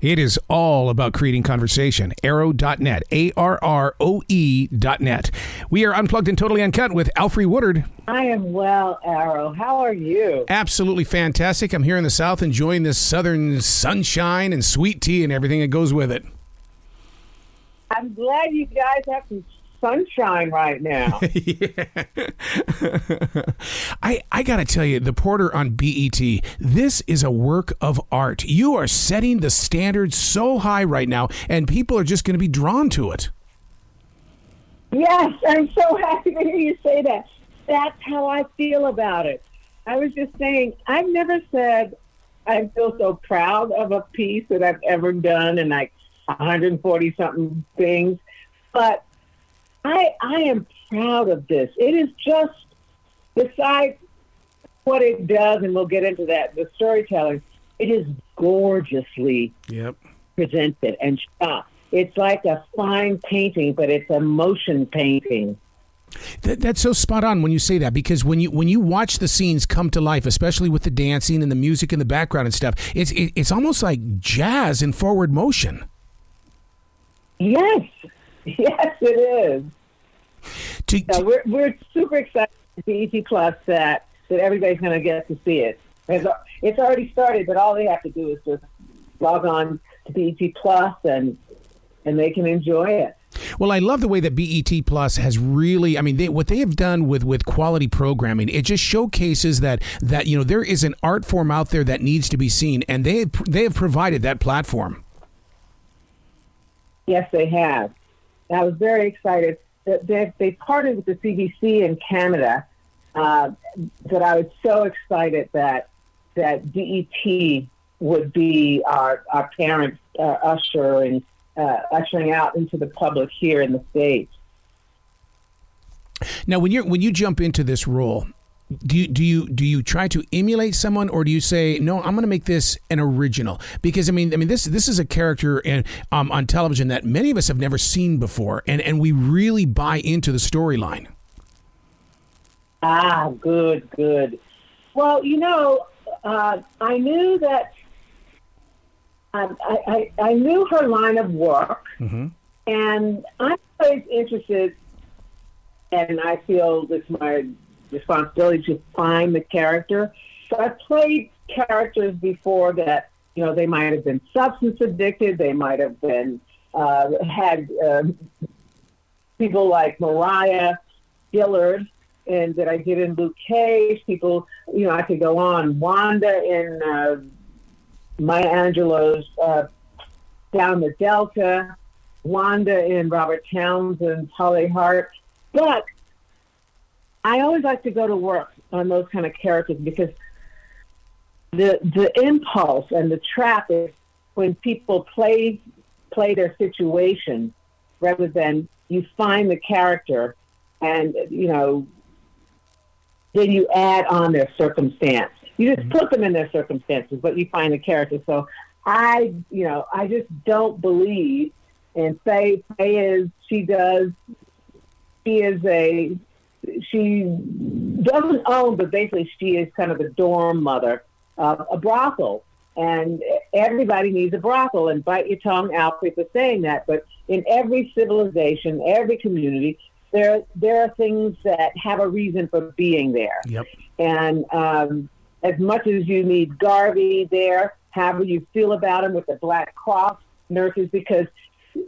It is all about creating conversation. Arrow.net, ARROE.net. We are unplugged and totally uncut with Alfre Woodard. I am well, Arrow. How are you? Absolutely fantastic. I'm here in the South enjoying this southern sunshine and sweet tea and everything that goes with it. I'm glad you guys have some sunshine right now. Yeah. I got to tell you, the Porter on BET, this is a work of art. You are setting the standard so high right now, and people are just going to be drawn to it. Yes, I'm so happy to hear you say that. That's how I feel about it. I was just saying, I've never said I feel so proud of a piece that I've ever done in like 140-something things, but I am proud of this. It is just, besides what it does, and we'll get into that, the storytelling, it is gorgeously presented and shot. It's like a fine painting, but it's a motion painting. That's so spot on when you say that, because when you watch the scenes come to life, especially with the dancing and the music in the background and stuff, it's almost like jazz in forward motion. Yes, it is. So we're super excited for BET Plus that everybody's going to get to see it. It's already started, but all they have to do is just log on to BET Plus and they can enjoy it. Well, I love the way that BET Plus has really, what they have done with quality programming, it just showcases that there is an art form out there that needs to be seen, and they have provided that platform. Yes, they have. I was very excited that they partnered with the CBC in Canada. That I was so excited that BET would be our parent ushering out into the public here in the States. Now, when you jump into this role, do you try to emulate someone, or do you say, no, I'm going to make this an original? Because this is a character on television that many of us have never seen before, and we really buy into the storyline. Ah, good. Well, I knew that I knew her line of work, and I'm always interested, and I feel it's my responsibility to find the character. So I've played characters before that, they might have been substance addicted, they might have been had people like Mariah Dillard, and that I did in Luke Cage. People, I could go on. Wanda in Maya Angelou's Down the Delta, Wanda in Robert Townsend's Holly Heart. But I always like to go to work on those kind of characters, because the impulse and the trap is when people play their situation rather than you find the character and, then you add on their circumstance. You just put them in their circumstances, but you find the character. So I just don't believe in Faye she doesn't own, but basically she is kind of the dorm mother of a brothel. And everybody needs a brothel, and bite your tongue, Alfre, for saying that. But in every civilization, every community, there are things that have a reason for being there. Yep. And as much as you need Garvey there, however you feel about him with the Black Cross nurses, because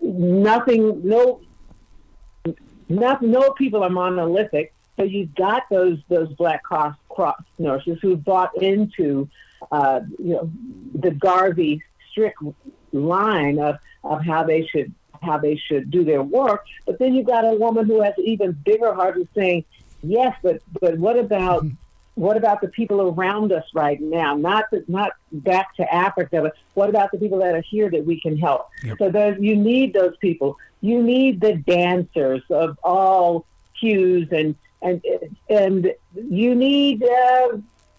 no people are monolithic. So you've got those Black Cross nurses who bought into the Garvey strict line of how they should do their work. But then you've got a woman who has an even bigger heart who's saying, yes, but what about the people around us right now? Not back to Africa, but what about the people that are here that we can help? Yep. So you need those people. You need the dancers of all hues, and you need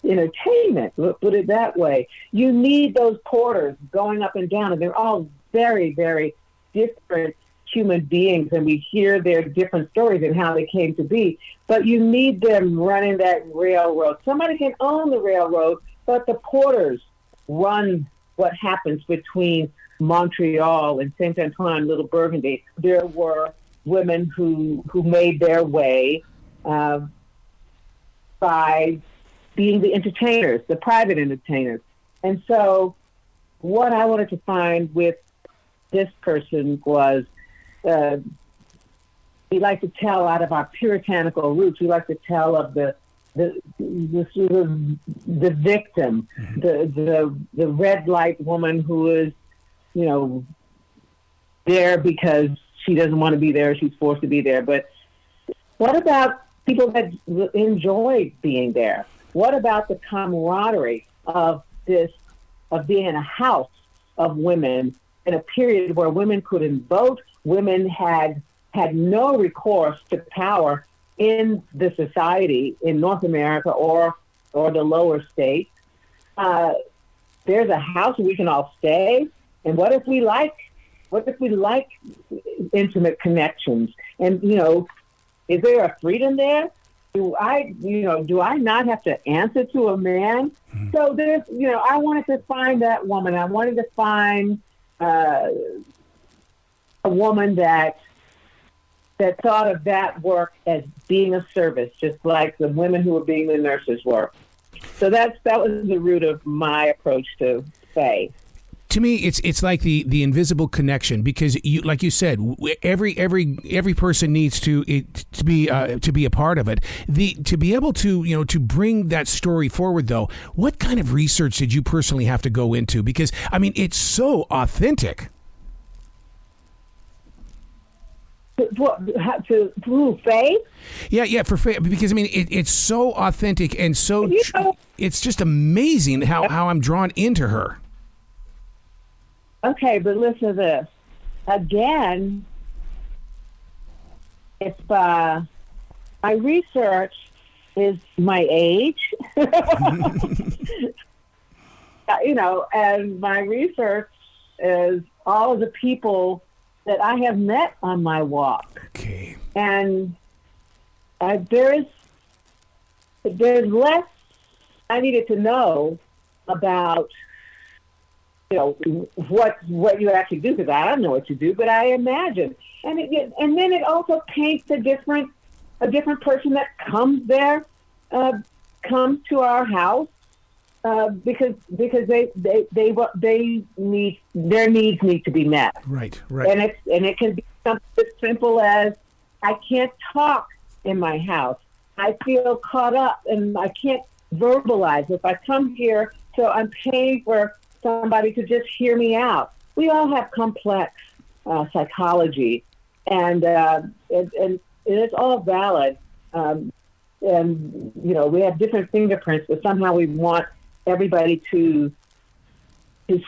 entertainment. Put it that way. You need those porters going up and down, and they're all very, very different human beings, and we hear their different stories and how they came to be. But you need them running that railroad. Somebody can own the railroad, but the porters run what happens between Montreal and Saint Antoine, Little Burgundy, there were women who made their way by being the entertainers, the private entertainers. And so what I wanted to find with this person was we like to tell out of our puritanical roots. We like to tell of the victim, the red light woman who is, there because she doesn't want to be there. She's forced to be there. But what about people that enjoy being there? What about the camaraderie of being in a house of women in a period where women couldn't vote, women had no recourse to power in the society in North America or the lower states? There's a house where we can all stay. And what if we like intimate connections? And, is there a freedom there? Do I not have to answer to a man? Mm-hmm. So there's, I wanted to find that woman. I wanted to find a woman that thought of that work as being a service, just like the women who were being the nurses were. So that was the root of my approach to Faye. To me, it's like the invisible connection, because like you said, every person needs to be a part of it. To be able to to bring that story forward, though, what kind of research did you personally have to go into? Because it's so authentic. To Faye? Yeah, for Faye, because it's so authentic and so it's just amazing how I'm drawn into her. Okay, but listen to this. Again, if my research is my age, and my research is all of the people that I have met on my walk. Okay. And there's less I needed to know about what you actually do, because I don't know what you do, but I imagine. And then it also paints a different person that comes there, comes to our house, because they need, their needs need to be met. Right. And it can be something as simple as, I can't talk in my house. I feel caught up and I can't verbalize. If I come here, so I'm paying for somebody to just hear me out. We all have complex psychology, and it's all valid. And we have different fingerprints, but somehow we want everybody to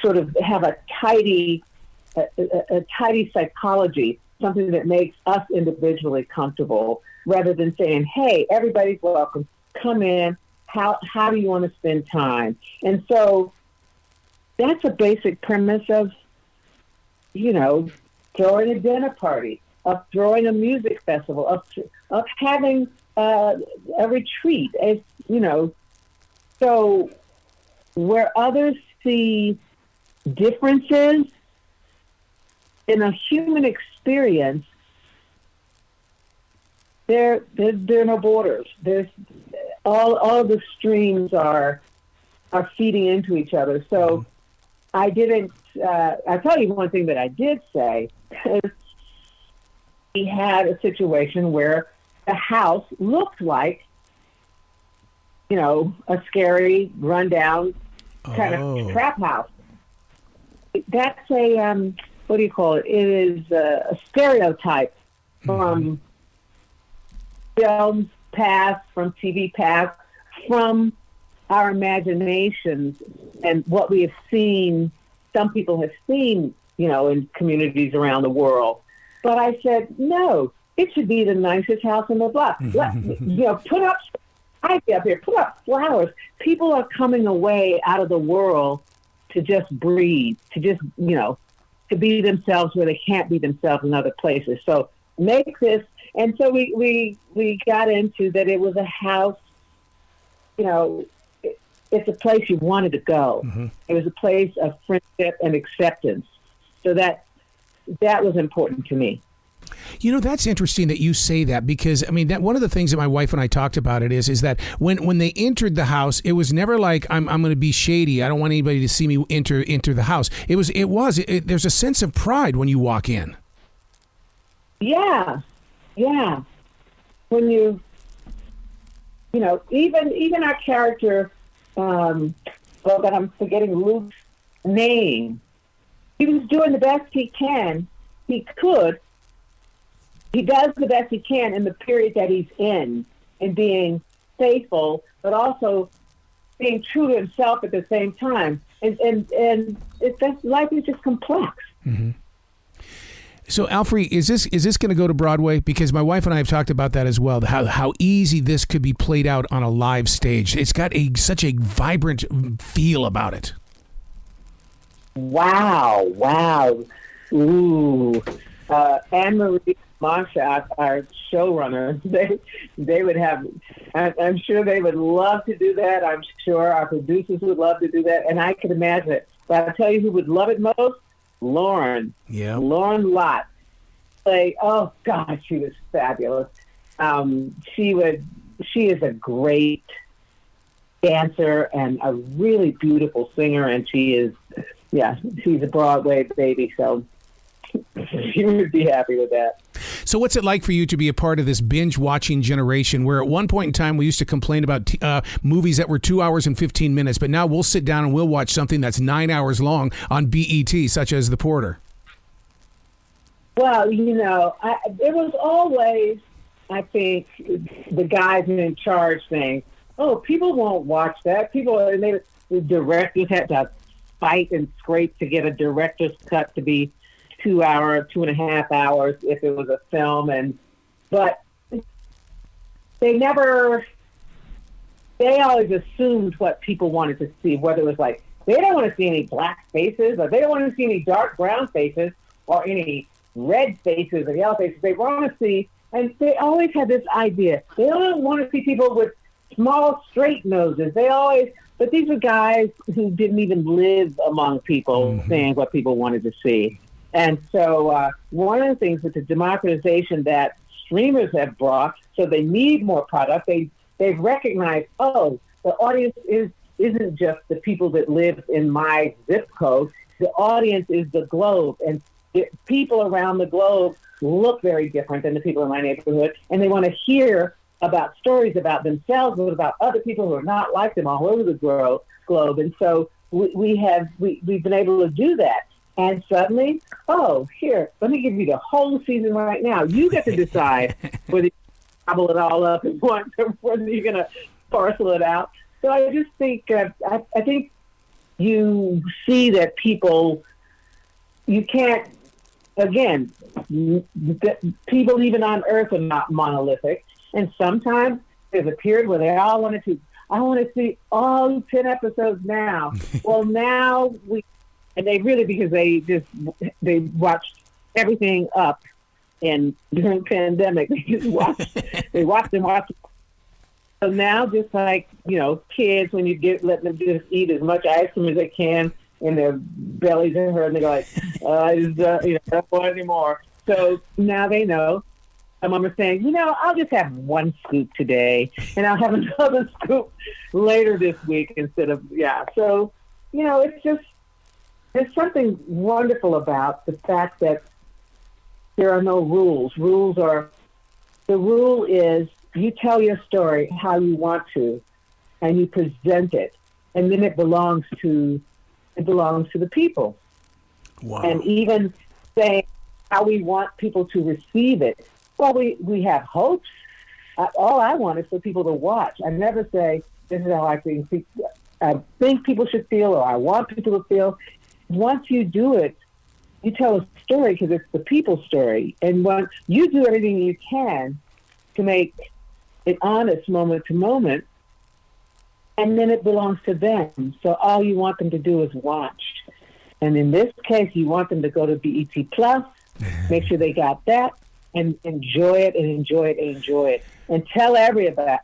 sort of have a tidy psychology, something that makes us individually comfortable, rather than saying, "Hey, everybody's welcome. Come in. How do you want to spend time?" And so that's a basic premise of, throwing a dinner party, of throwing a music festival, of having a retreat, as So where others see differences in a human experience, there are no borders. There's all the streams are feeding into each other. So I didn't. I'll tell you one thing that I did say. We had a situation where the house looked like, a scary, rundown kind of trap house. That's a what do you call it? It is a stereotype from films past, from TV past, from our imaginations and what we have seen, some people have seen, in communities around the world. But I said, no, it should be the nicest house in the block. Put up ivy up here, put up flowers. People are coming away out of the world to just breathe, to just, to be themselves where they can't be themselves in other places. So make this, and so we got into that. It was a house, it's a place you wanted to go. Mm-hmm. It was a place of friendship and acceptance. So that was important to me. You know, that's interesting that you say that, because I mean, that one of the things that my wife and I talked about is that when they entered the house, it was never like I'm going to be shady. I don't want anybody to see me enter the house. There's a sense of pride when you walk in. Yeah. When you know, even our character, that I'm forgetting Luke's name. He was doing the best he can. He does the best he can in the period that he's in, and being faithful, but also being true to himself at the same time. And life is just complex. Mm-hmm. So, Alfre, is this going to go to Broadway? Because my wife and I have talked about that as well. How easy this could be played out on a live stage. It's got such a vibrant feel about it. Wow. Ooh. Anne-Marie Masha, our showrunner, they would have, I'm sure they would love to do that. I'm sure our producers would love to do that, and I can imagine it. But I'll tell you who would love it most? Loren. Yeah. Loren Lott. Oh God, she was fabulous. She is a great dancer and a really beautiful singer, and she's a Broadway baby, so she would be happy with that. So what's it like for you to be a part of this binge-watching generation, where at one point in time we used to complain about movies that were 2 hours and 15 minutes, but now we'll sit down and we'll watch something that's 9 hours long on BET, such as The Porter? Well, you know, it was always, I think, the guys in charge saying, oh, people won't watch that. The directors had to fight and scrape to get a director's cut to be 2 hours, 2.5 hours if it was a film, but they always assumed what people wanted to see, whether it was like they don't want to see any black faces, or they don't want to see any dark brown faces, or any red faces or yellow faces. They want to see, and they always had this idea. They don't want to see people with small straight noses. But these were guys who didn't even live among people, saying what people wanted to see. And so one of the things with the democratization that streamers have brought, so they need more product, they've recognized, the audience isn't just the people that live in my zip code. The audience is the globe. And people around the globe look very different than the people in my neighborhood. And they want to hear about stories about themselves, but about other people who are not like them all over the globe. And so we've been able to do that. And suddenly, here, let me give you the whole season right now. You get to decide whether you gobble it all up at once or whether you're going to parcel it out. So I just think, I think you see that people, you can't, again, people even on Earth are not monolithic. And sometimes there's a period where they all wanted to, I want to see all 10 episodes now. Well, now and they really, because they watched everything up during the pandemic. They watched. So now, just like, you know, kids, when you let them just eat as much ice cream as they can, and their bellies are hurt, and they go like, I don't want any more. So now they know. My mom is saying, you know, I'll just have one scoop today, and I'll have another scoop later this week instead of, So, you know, it's just, there's something wonderful about the fact that there are no rules. The rule is you tell your story how you want to, and you present it, and then it belongs to the people. Wow. And even saying how we want people to receive it. Well, we have hopes. All I want is for people to watch. I never say, this is how I think people should feel, or I want people to feel. Once you do it, you tell a story because it's the people's story. And once you do everything you can to make it honest moment to moment, and then it belongs to them. So all you want them to do is watch. And in this case, you want them to go to BET Plus, make sure they got that, and enjoy it and enjoy it and enjoy it. And tell everybody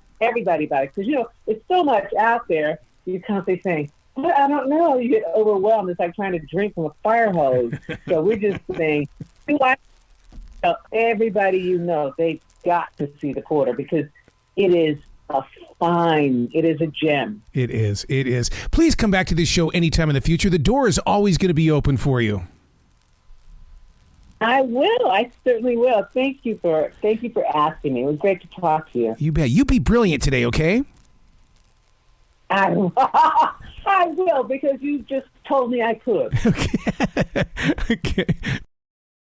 about it. Because, you know, it's so much out there, you're constantly saying, I don't know. You get overwhelmed. It's like trying to drink from a fire hose. So we're just saying, everybody you know, they've got to see The Quarter because it is it is a gem. It is. It is. Please come back to this show anytime in the future. The door is always going to be open for you. I will. I certainly will. Thank you for asking me. It was great to talk to you. You bet. You be brilliant today, okay? I will because you just told me I could. Okay. Okay.